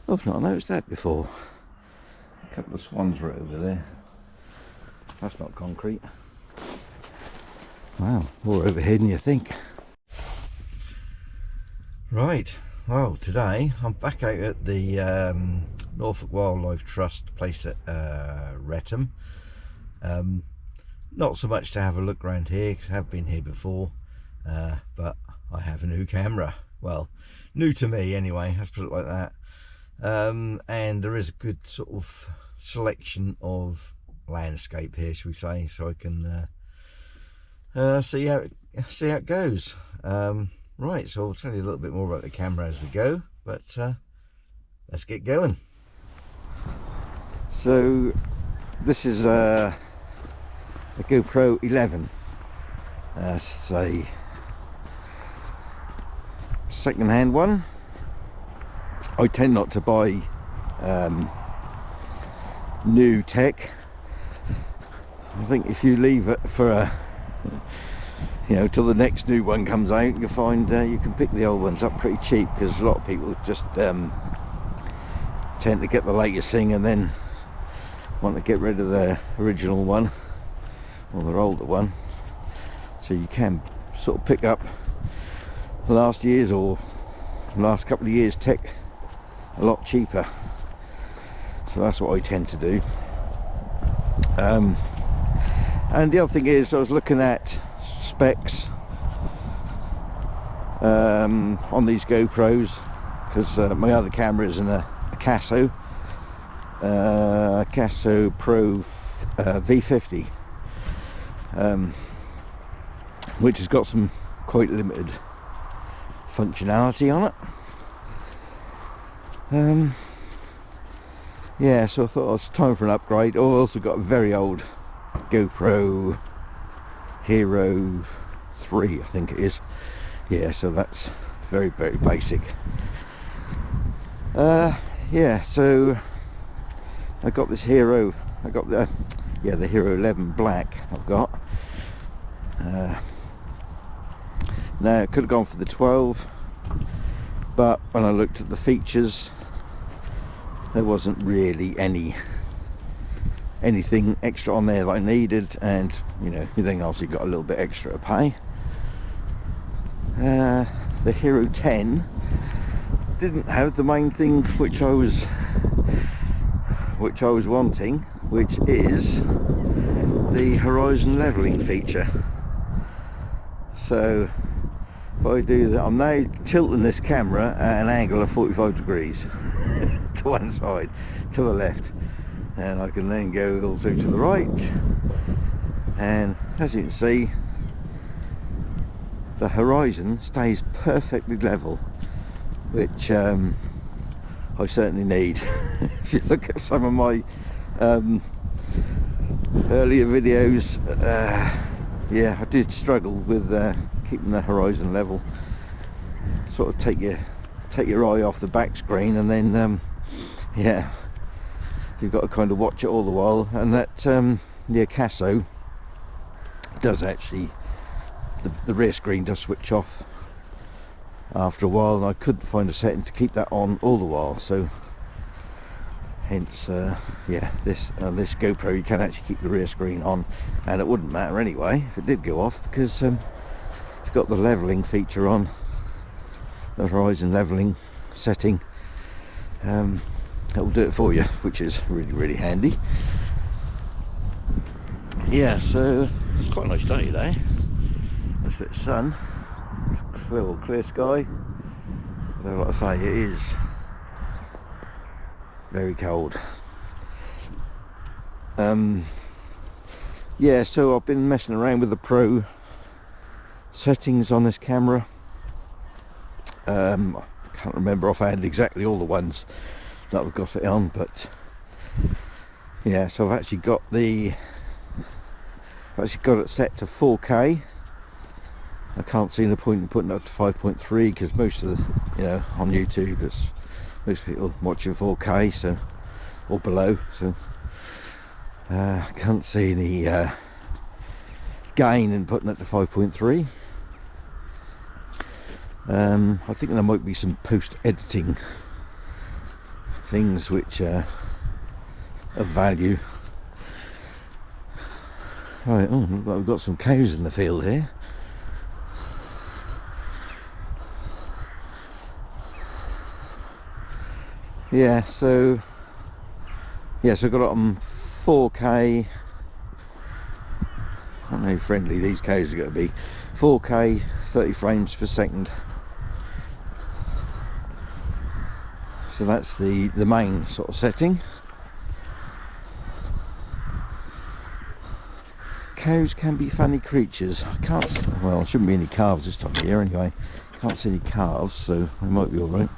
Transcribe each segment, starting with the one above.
I've not noticed that before. A couple of swans were over there. That's not concrete. Wow, more overhead than you think. Right, well today I'm back out at the Norfolk Wildlife Trust place at Wretham. Not so much to have a look around here, because I have been here before, but I have a new camera. Well, new to me anyway, let's put it like that. And there is a good sort of selection of landscape here, shall we say, so I can see how it goes. Right, so I'll tell you a little bit more about the camera as we go, but let's get going. So this is a GoPro 11. It's a second-hand one. I tend not to buy new tech. I think if you leave it for till the next new one comes out, you'll find you can pick the old ones up pretty cheap, because a lot of people just tend to get the latest thing and then want to get rid of their original one or their older one. So you can sort of pick up the last year's or last couple of years tech a lot cheaper. So that's what I tend to do. And the other thing is, I was looking at specs on these GoPros, because my other camera is in a Casso Pro V50, which has got some quite limited functionality on it. Yeah, so I thought it was time for an upgrade. Oh, I also got a very old GoPro Hero 3, I think it is. Yeah, so that's very, very basic. Yeah, so I got this Hero. I got the Hero 11 Black. I've got. Now it could have gone for the 12, but when I looked at the features, there wasn't really anything extra on there that I needed, and anything else you got a little bit extra to pay. The Hero 10 didn't have the main thing which I was wanting, which is the horizon leveling feature. So if I do that, I'm now tilting this camera at an angle of 45 degrees to one side, to the left, and I can then go also to the right, and as you can see, the horizon stays perfectly level, which I certainly need. If you look at some of my earlier videos, yeah, I did struggle with keeping the horizon level. Sort of take your eye off the back screen, and then yeah, you've got to kind of watch it all the while. And that Casso does actually, the rear screen does switch off after a while, and I couldn't find a setting to keep that on all the while, so hence yeah, this GoPro, you can actually keep the rear screen on, and it wouldn't matter anyway if it did go off, because it's got the leveling feature on, the horizon leveling setting. It will do it for you, which is really, really handy. Yeah, so it's quite a nice day today. There's a bit of sun, clear sky. Although, like I say, it is very cold. Yeah, so I've been messing around with the Pro settings on this camera. I can't remember offhand exactly all the ones that I've got it on, but yeah, so I've actually got it set to 4K. I can't see the point in putting it up to 5.3, because most of the, on YouTube, most people watching 4K, so, or below, so I can't see any gain in putting it to 5.3. I think there might be some post-editing things which are of value. Right, oh, looks like we've got some cows in the field here. Yeah, so I've got it on 4K. I don't know how friendly these cows are going to be. 4K, 30 frames per second. So that's the main sort of setting. Cows can be funny creatures. I can't, well, there shouldn't be any calves this time of year anyway. Can't see any calves, so they might be alright.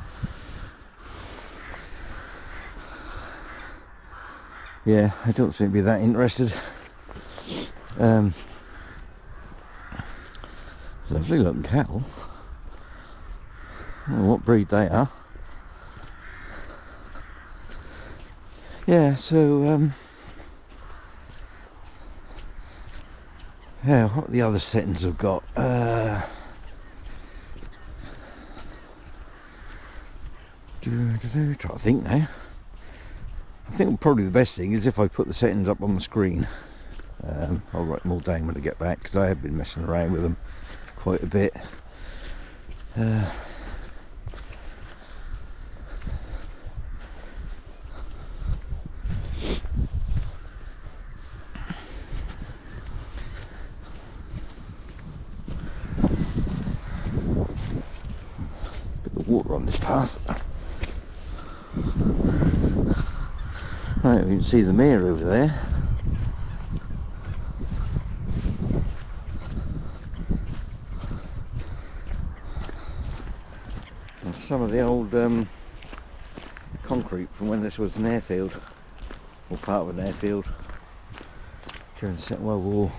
Yeah, I don't seem to be that interested. Lovely looking cattle. I don't know what breed they are. Yeah, so yeah, what the other settings I've got? Try to think now. I think probably the best thing is if I put the settings up on the screen. I'll write them all down when I get back, because I have been messing around with them quite a bit. Bit of water on this path. Right, we can see the mare over there. And some of the old concrete from when this was an airfield, or part of an airfield during the Second World War.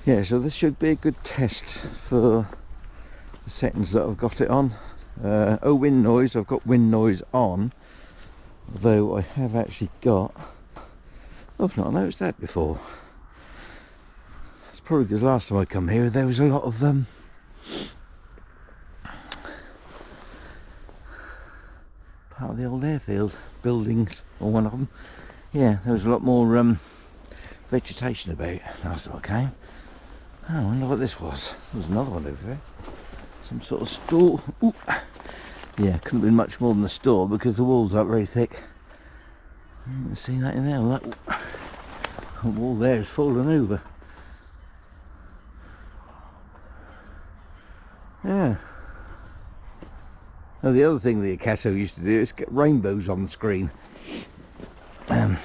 Yeah, so this should be a good test for the settings that I've got it on. Oh, wind noise, I've got wind noise on, although I have actually got, I've not noticed that before. It's probably because last time I come here there was a lot of part of the old airfield buildings, or one of them. Yeah, there was a lot more vegetation about last time I came. Oh, I wonder what this was. There was another one over there. Some sort of store. Ooh. Yeah, couldn't have been much more than a store because the walls aren't very thick. You can see that in there. That wall there is fallen over. Yeah. Oh, the other thing the Acato used to do is get rainbows on the screen. Right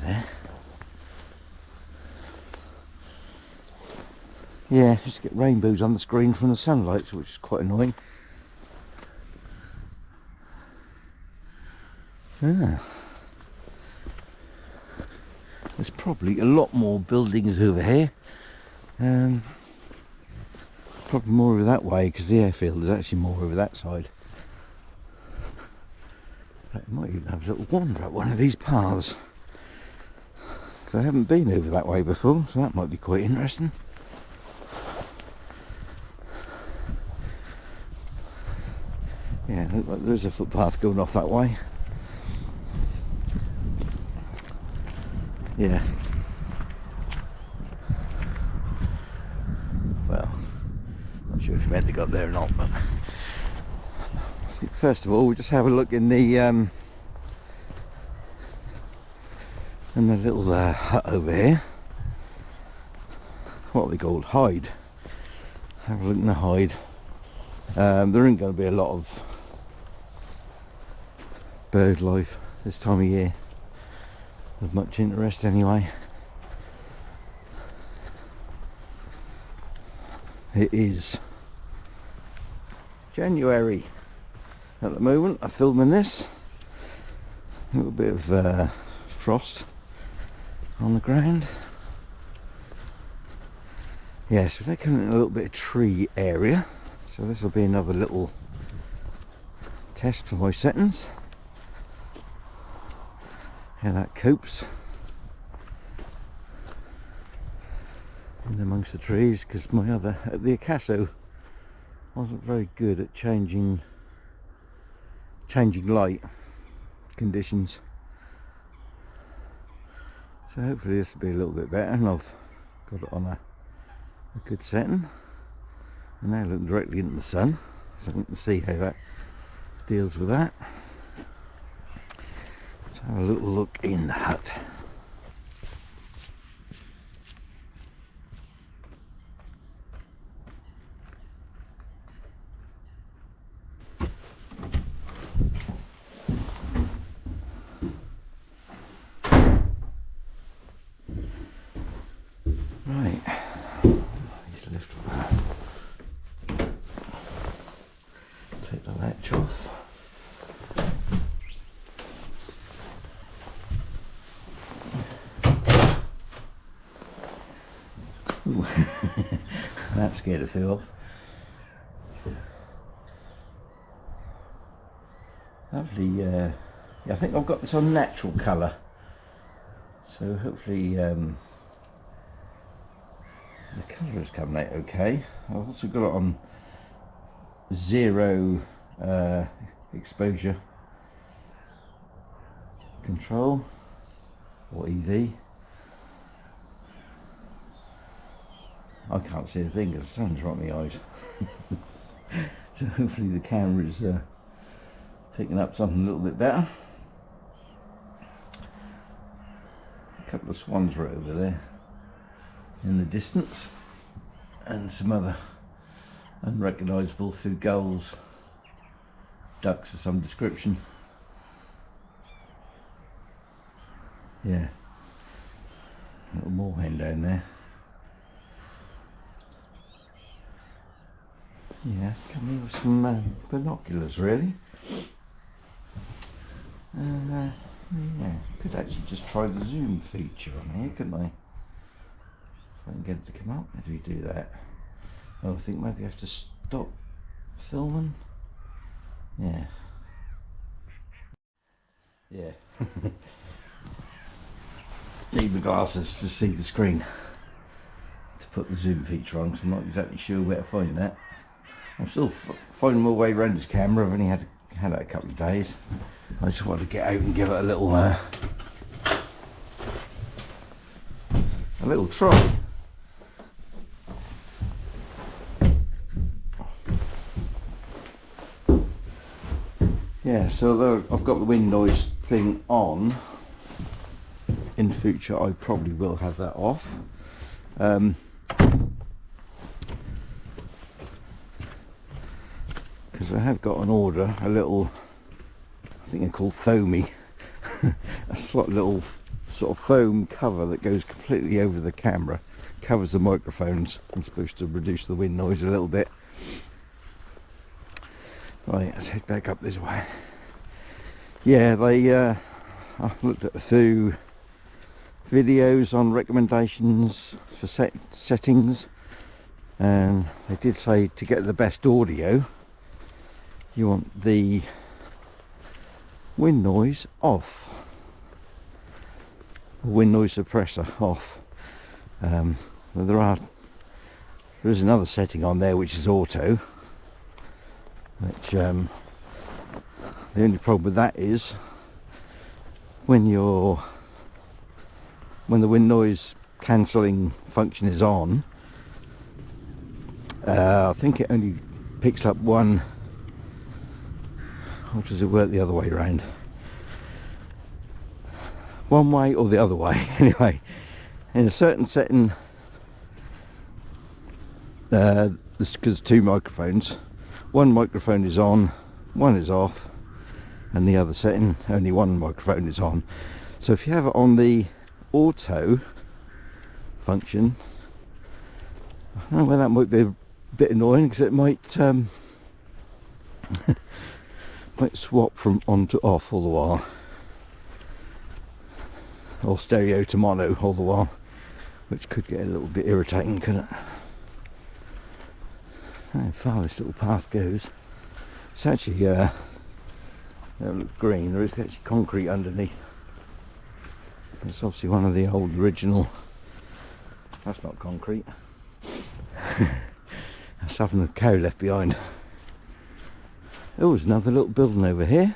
there. Yeah, just get rainbows on the screen from the sunlight, which is quite annoying. Yeah. There's probably a lot more buildings over here. Probably more over that way because the airfield is actually more over that side. But I might even have a little wander up one of these paths, because I haven't been over that way before, so that might be quite interesting. Yeah, look like there's a footpath going off that way. Yeah. Well, not sure if it's meant to go up there or not, but I think first of all we'll just have a look in the little hut over here. What are they called? Hide. Have a look in the hide. There ain't going to be a lot of bird life this time of year of much interest anyway. It is January at the moment. I'm filming this. A little bit of frost on the ground. Yes, we're coming in a little bit of tree area, so this will be another little test for my settings. How that copes. in amongst the trees, because the Acaso wasn't very good at changing light conditions. So hopefully this will be a little bit better, and I've got it on a good setting. And now looking directly into the sun, so we can see how that deals with that. Let's have a little look in the hut. Right, let's lift that. Take the latch off. Ooh. That scared a few off. Lovely, yeah, I think I've got this on natural colour, so hopefully the colour is coming out okay. I've also got it on zero exposure control, or EV. I can't see a thing because the sun's right in my eyes. So hopefully the camera is picking up something a little bit better. A couple of swans are over there in the distance, and some other unrecognisable food gulls, ducks of some description. Yeah, a little moorhen down there. Yeah, coming with some binoculars really. And yeah, could actually just try the zoom feature on here, couldn't I? If I can get it to come up, how do we do that? Oh, I think maybe I have to stop filming. Yeah. Yeah. Need my glasses to see the screen to put the zoom feature on, because I'm not exactly sure where to find that. I'm still finding my way around this camera. I've only had it a couple of days. I just wanted to get out and give it a little try. Yeah, so although I've got the wind noise thing on, in future I probably will have that off. Because I have got an order, a little, I think they're called foamy, a little sort of foam cover that goes completely over the camera, covers the microphones. I'm supposed to reduce the wind noise a little bit. Right, let's head back up this way. Yeah, I looked at a few videos on recommendations for settings, and they did say to get the best audio you want the wind noise off, wind noise suppressor off. Well, there is another setting on there which is auto, which the only problem with that is when the wind noise cancelling function is on, I think it only picks up one. Or does it work the other way around? One way or the other way. Anyway, in a certain setting, because two microphones, one microphone is on, one is off, and the other setting only one microphone is on. So if you have it on the auto function, I don't know whether that might be a bit annoying, because it might might swap from on to off all the while, or stereo to mono all the while, which could get a little bit irritating, couldn't it? How far this little path goes. It's actually it looks green. There is actually concrete underneath. It's obviously one of the old original That's not concrete. That's having the cow left behind. Oh, there's another little building over here.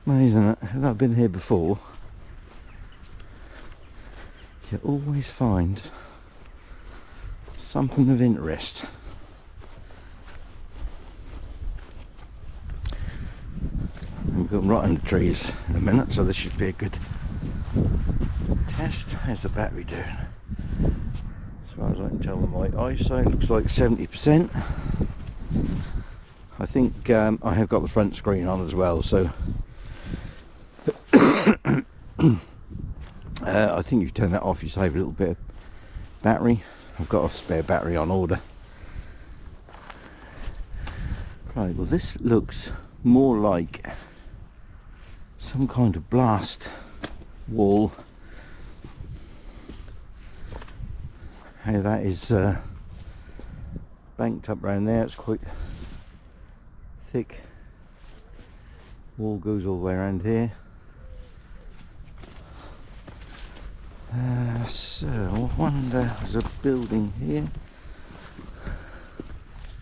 Amazing, that I've been here before. You always find something of interest. We've got right in the trees in a minute, so this should be a good test. How's the battery doing? As far as I can tell with my eyesight, looks like 70%. I think I have got the front screen on as well, so I think if you turn that off, you save a little bit of battery. I've got a spare battery on order. Right, well this looks more like some kind of blast wall. How that is banked up around there, it's quite thick. Wall goes all the way around here. So I wonder, there's a building here.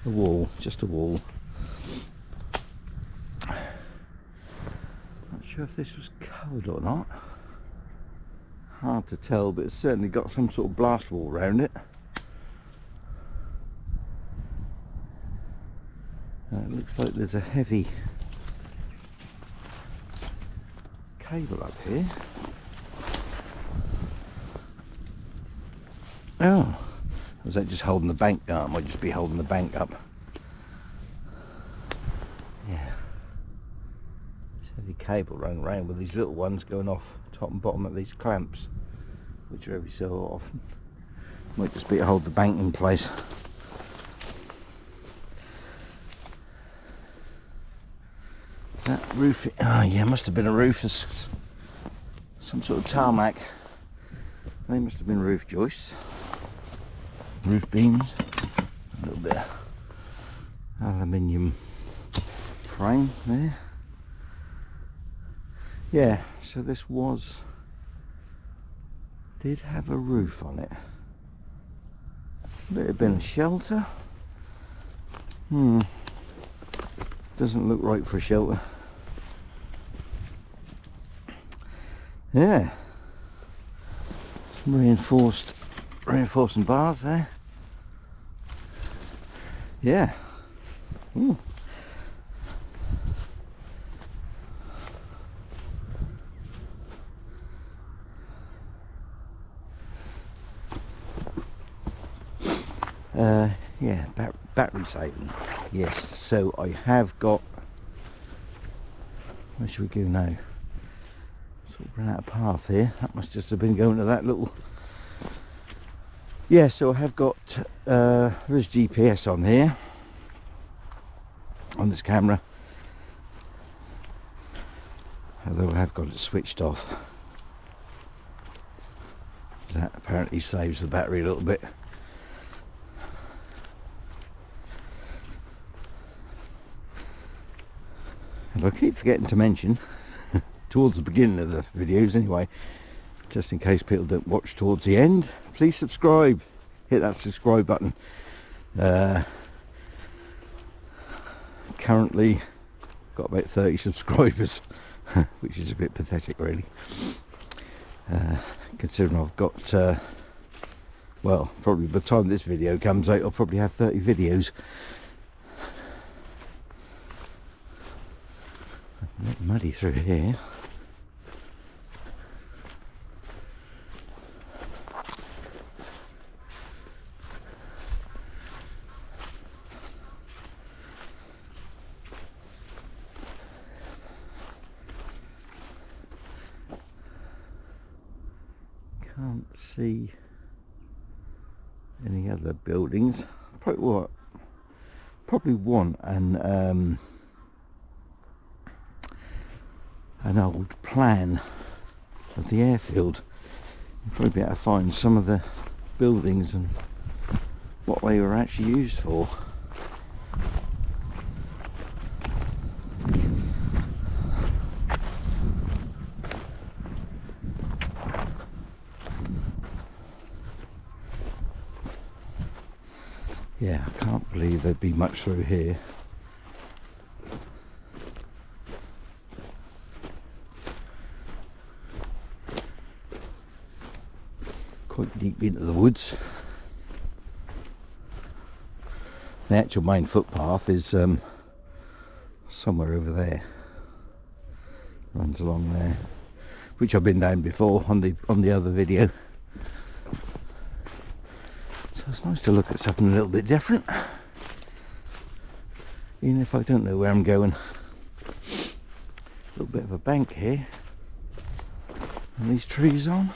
A wall, just a wall. Not sure if this was covered or not. Hard to tell, but it's certainly got some sort of blast wall around it. It looks like there's a heavy cable up here. Oh, was that just holding the bank up? It might just be holding the bank up. Yeah. It's a heavy cable running around with these little ones going off top and bottom of these clamps, which are every so often. Might just be to hold the bank in place. That roof, oh yeah, must have been a roof. It's some sort of tarmac. They must have been roof joists. Roof beams, a little bit of aluminium frame there. Yeah, so this did have a roof on it. Would it have been a shelter? Doesn't look right for a shelter. Yeah, some reinforcing bars there. Yeah. Ooh. Yeah, battery saving. Yes, so I have got, where should we go now? Sort of run out of path here. That must just have been going to that little. Yeah, so I have got, there is GPS on here, on this camera, although I have got it switched off. That apparently saves the battery a little bit. And I keep forgetting to mention, towards the beginning of the videos anyway, just in case people don't watch towards the end, please subscribe. Hit that subscribe button. Currently got about 30 subscribers, which is a bit pathetic really. Considering I've got, well, probably by the time this video comes out I'll probably have 30 videos. A bit muddy through here. Can't see any other buildings. Probably want an old plan of the airfield. You'll probably be able to find some of the buildings and what they were actually used for. Yeah, I can't believe there'd be much through here. Quite deep into the woods. The actual main footpath is somewhere over there. Runs along there, which I've been down before on the other video. So it's nice to look at something a little bit different, even if I don't know where I'm going. A little bit of a bank here, and these trees on.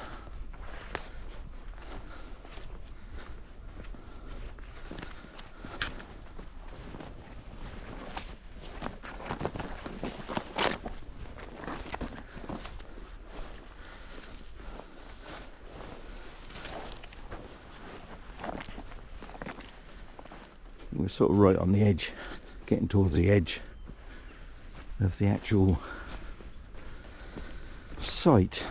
We're sort of right on the edge, getting towards the edge of the actual site.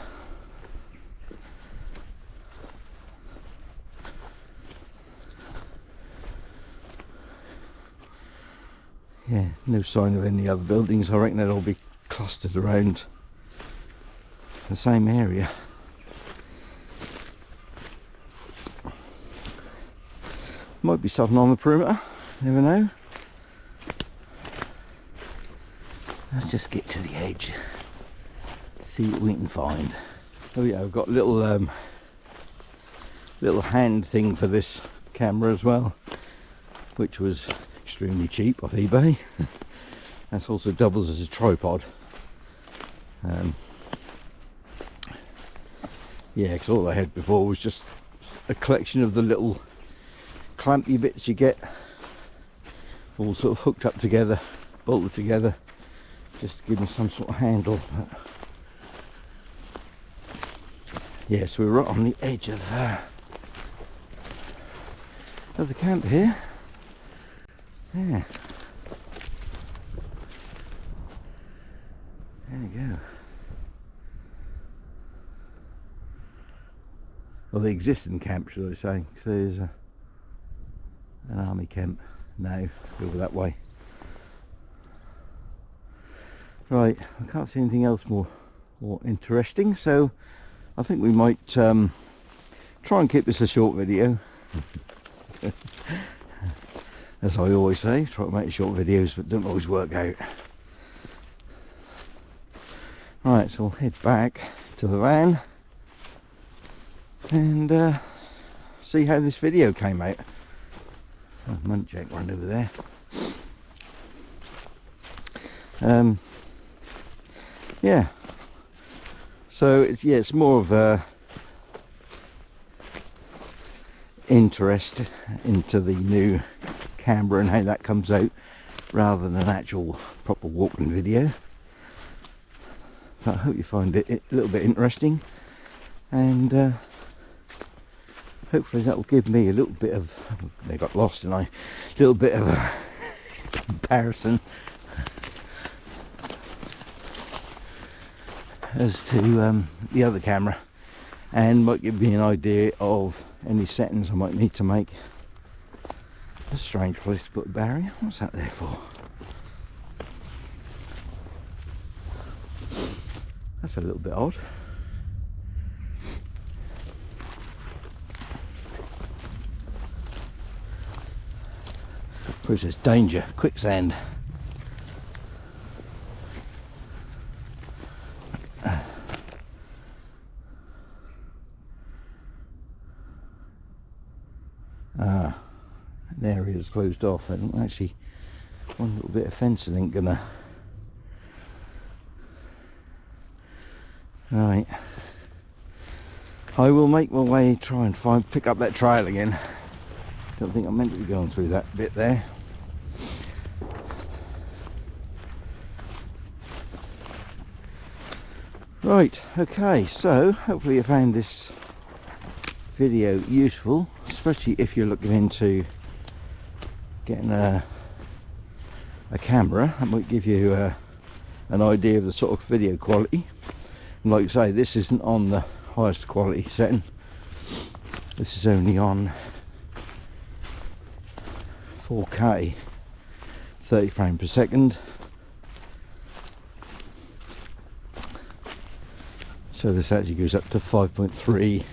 Yeah, no sign of any other buildings. I reckon they'll all be clustered around the same area. Might be something on the perimeter. Never know. Let's just get to the edge, see what we can find. Oh yeah, I've got a little little hand thing for this camera as well, which was extremely cheap off eBay. That's also doubles as a tripod. Yeah, because all I had before was just a collection of the little clampy bits you get, all sort of hooked up together, bolted together, just to give me some sort of handle. Yes, we're right on the edge of the camp here. Yeah, there you go. Well, the existing camp, should I say, because there's an army camp now over that way. Right, I can't see anything else more interesting, so I think we might try and keep this a short video. As I always say, try to make short videos, but don't always work out. Right, so we'll head back to the van and see how this video came out. Oh, Muntjac run over there. Yeah, so it's more of a interest into the new camera and how that comes out, rather than an actual proper walking video. But I hope you find it a little bit interesting, and hopefully that will give me a little bit of, they got lost and a little bit of a comparison as to the other camera, and might give me an idea of any settings I might need to make. That's a strange place to put a barrier. What's that there for? That's a little bit odd. Says danger, quicksand. An area is closed off. I don't actually, one little bit of fencing ain't gonna. Right, I will make my way, try and pick up that trail again. Don't think I'm meant to be going through that bit there. Right, okay, so hopefully you found this video useful, especially if you're looking into getting a camera. That might give you an idea of the sort of video quality. And like I say, this isn't on the highest quality setting. This is only on 4K 30 frames per second. So this actually goes up to 5.3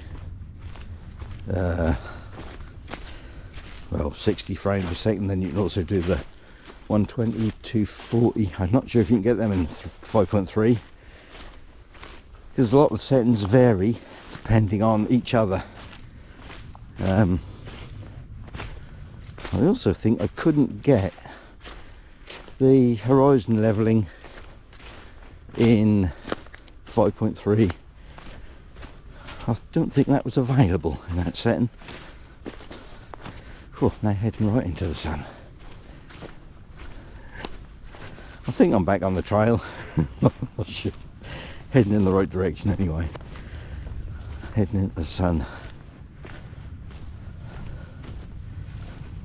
well, 60 frames per second. Then you can also do the 120 to 40. I'm not sure if you can get them in 5.3 because a lot of the settings vary depending on each other. I also think I couldn't get the horizon leveling in 5.3. I don't think that was available in that setting. Whew, now heading right into the sun. I think I'm back on the trail. Not sure. Heading in the right direction anyway. Heading into the sun.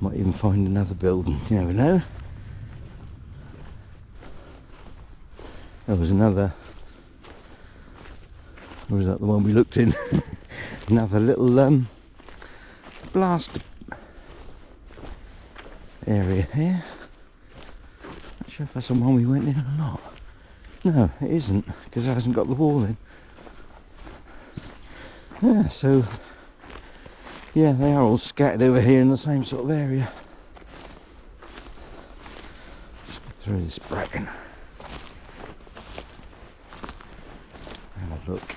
Might even find another building, you never know. There was another, or was that the one we looked in? Another little blast area here. Not sure if that's the one we went in or not. No, it isn't, because it hasn't got the wall in. Yeah, so yeah, they are all scattered over here in the same sort of area. Let's go through this bracken. Have a look.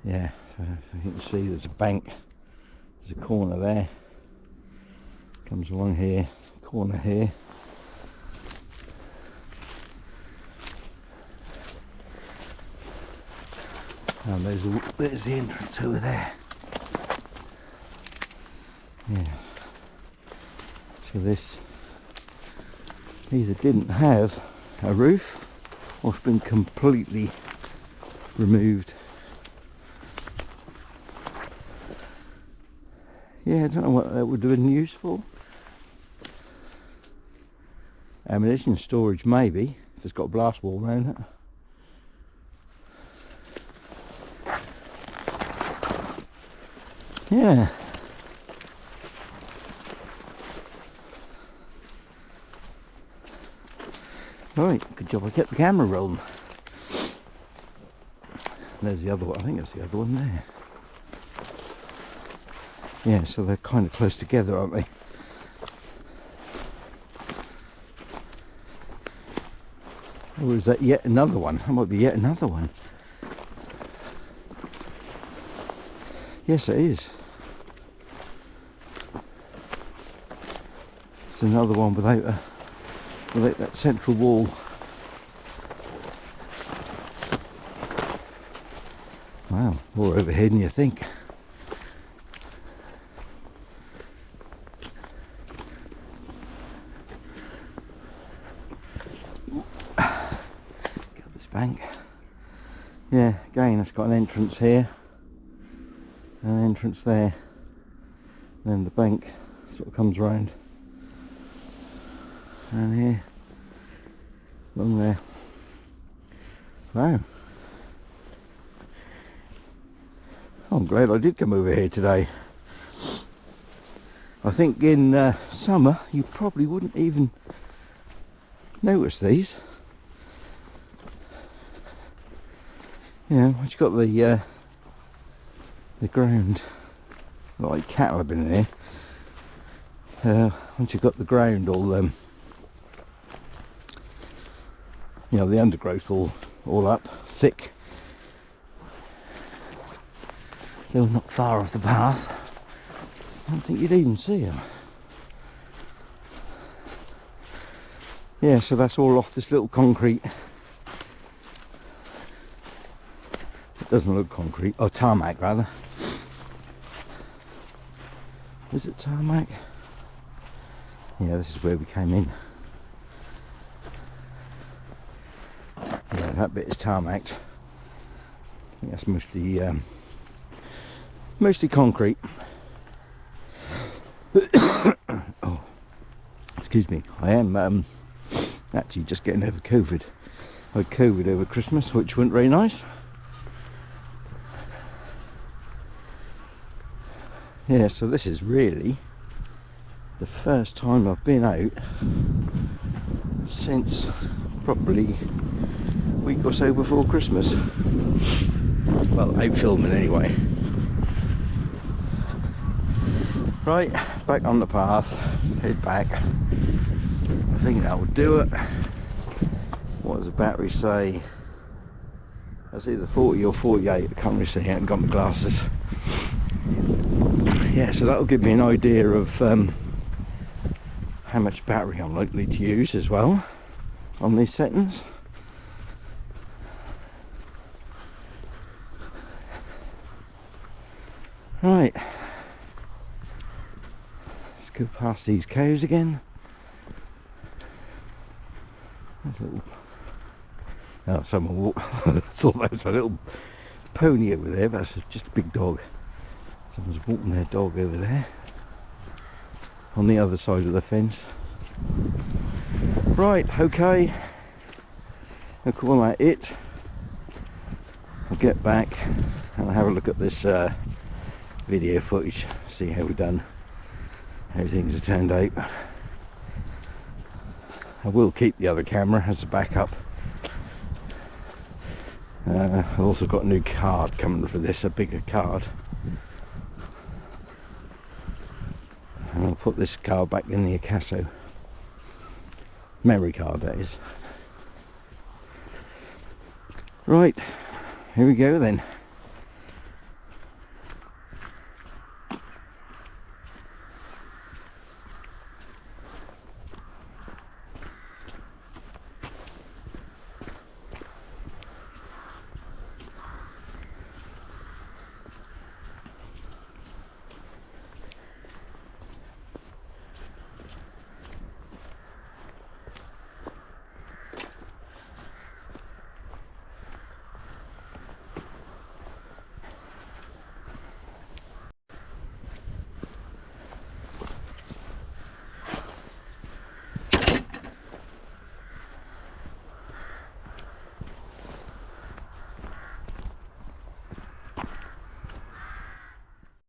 Yeah, so you can see there's a bank. There's a corner there. Comes along here, corner here. And there's the entrance over there. Yeah. So this either didn't have a roof or it's been completely removed. Yeah, I don't know what that would have been used for. Ammunition storage maybe, if it's got a blast wall around it. Yeah. Right, good job I kept the camera rolling. There's the other one, I think that's the other one there. Yeah, so they're kind of close together, aren't they? Or is that yet another one? That might be yet another one. Yes, it is. It's another one without that central wall. Wow, more overhead than you think. Got this bank. Yeah, again, it's got an entrance here, and an entrance there. Then the bank sort of comes round. And here, along there. Wow. I'm glad I did come over here today. I think in summer you probably wouldn't even notice these. You know, once you've got the ground, like cattle have been in here. Once you've got the ground all you know, the undergrowth all up, thick. Still not far off the path. I don't think you'd even see them. Yeah, so that's all off this little concrete. It doesn't look concrete, or tarmac rather. Is it tarmac? Yeah, this is where we came in. Yeah, that bit is tarmacked. I think that's mostly concrete. Oh, excuse me. I am actually just getting over COVID. I had COVID over Christmas, which wasn't very nice. Yeah, so this is really the first time I've been out since probably a week or so before Christmas. Well, out filming anyway. Right, back on the path, head back. I think that will do it. What does the battery say? That's either 40 or 48, I can't really see, I haven't got my glasses. Yeah, so that'll give me an idea of how much battery I'm likely to use as well on these settings. Right, let's go past these cows again. There's a little, oh, someone walked. I thought that was a little pony over there, but it's just a big dog. Someone's walking their dog over there on the other side of the fence. Right, okay, I'll call that it. I'll get back and I'll have a look at this video footage, see how we've done, how things have turned out. I will keep the other camera as a backup. I've also got a new card coming for this, a bigger card, and I'll put this card back in the Acaso memory card, that is. Right, here we go then.